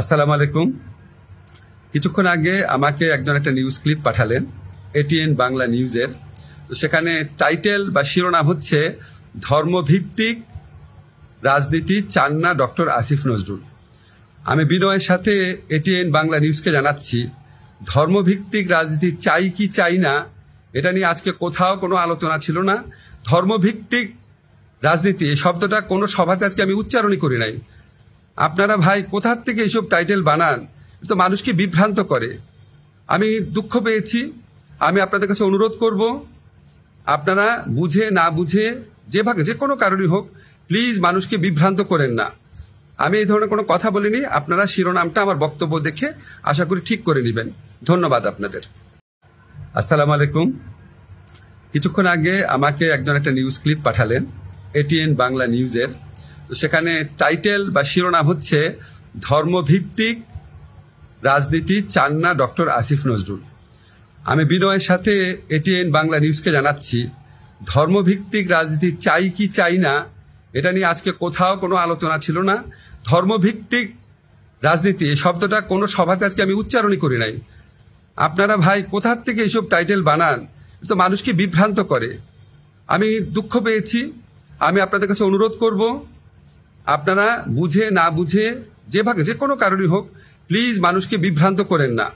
আসসালামু আলাইকুম। কিছুক্ষণ আগে আমাকে একজন একটা নিউজ ক্লিপ পাঠালেন এটিএন বাংলা নিউজের। তো সেখানে টাইটেল বা শিরোনাম হচ্ছে ধর্মভিত্তিক রাজনীতি চান না ডক্টর আসিফ নজরুল। আমি বিনয়ের সাথে এটিএন বাংলা নিউজকে জানাচ্ছি, ধর্মভিত্তিক রাজনীতি চাই কি চাই না এটা নিয়ে আজকে কোথাও কোনো আলোচনা ছিল না। ধর্মভিত্তিক রাজনীতি এই শব্দটা কোনো সভাতে আজকে আমি উচ্চারণই করি নাই। আপনারা ভাই কোথার থেকে এইসব টাইটেল বানান, তো মানুষকে বিভ্রান্ত করে। আমি দুঃখ পেয়েছি। আমি আপনাদের কাছে অনুরোধ করব, আপনারা বুঝে না বুঝে যে কোনো কারণই হোক, প্লিজ মানুষকে বিভ্রান্ত করেন না। আমি এই ধরনের কোনো কথা বলিনি। আপনারা শিরোনামটা আমার বক্তব্য দেখে আশা করি ঠিক করে নেবেন। ধন্যবাদ আপনাদের। আসসালামু আলাইকুম। কিছুক্ষণ আগে আমাকে একজন একটা নিউজ ক্লিপ পাঠালেন এটিএন বাংলা নিউজের। তো সেখানে টাইটেল বা শিরোনাম হচ্ছে ধর্মভিত্তিক রাজনীতি চান না ডক্টর আসিফ নজরুল। আমি বিনয়ের সাথে এটিএন বাংলা নিউজকে জানাচ্ছি, ধর্মভিত্তিক রাজনীতি চাই কি চাই না এটা নিয়ে আজকে কোথাও কোনো আলোচনা ছিল না। ধর্মভিত্তিক রাজনীতি এই শব্দটা কোনো সভাতে আজকে আমি উচ্চারণই করি নাই। আপনারা ভাই কোথার থেকে এইসব টাইটেল বানান, তো মানুষকে বিভ্রান্ত করে। আমি দুঃখ পেয়েছি। আমি আপনাদের কাছে অনুরোধ করব, আপনারা বুঝে না বুঝে যে কোনো কারণই হোক, প্লিজ মানুষকে বিভ্রান্ত করেন না।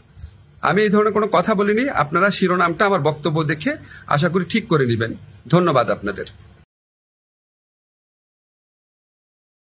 আমি এই ধরনের কোনো কথা বলিনি। আপনারা শিরোনামটা আমার বক্তব্য দেখে আশা করি ঠিক করে নেবেন। ধন্যবাদ আপনাদের।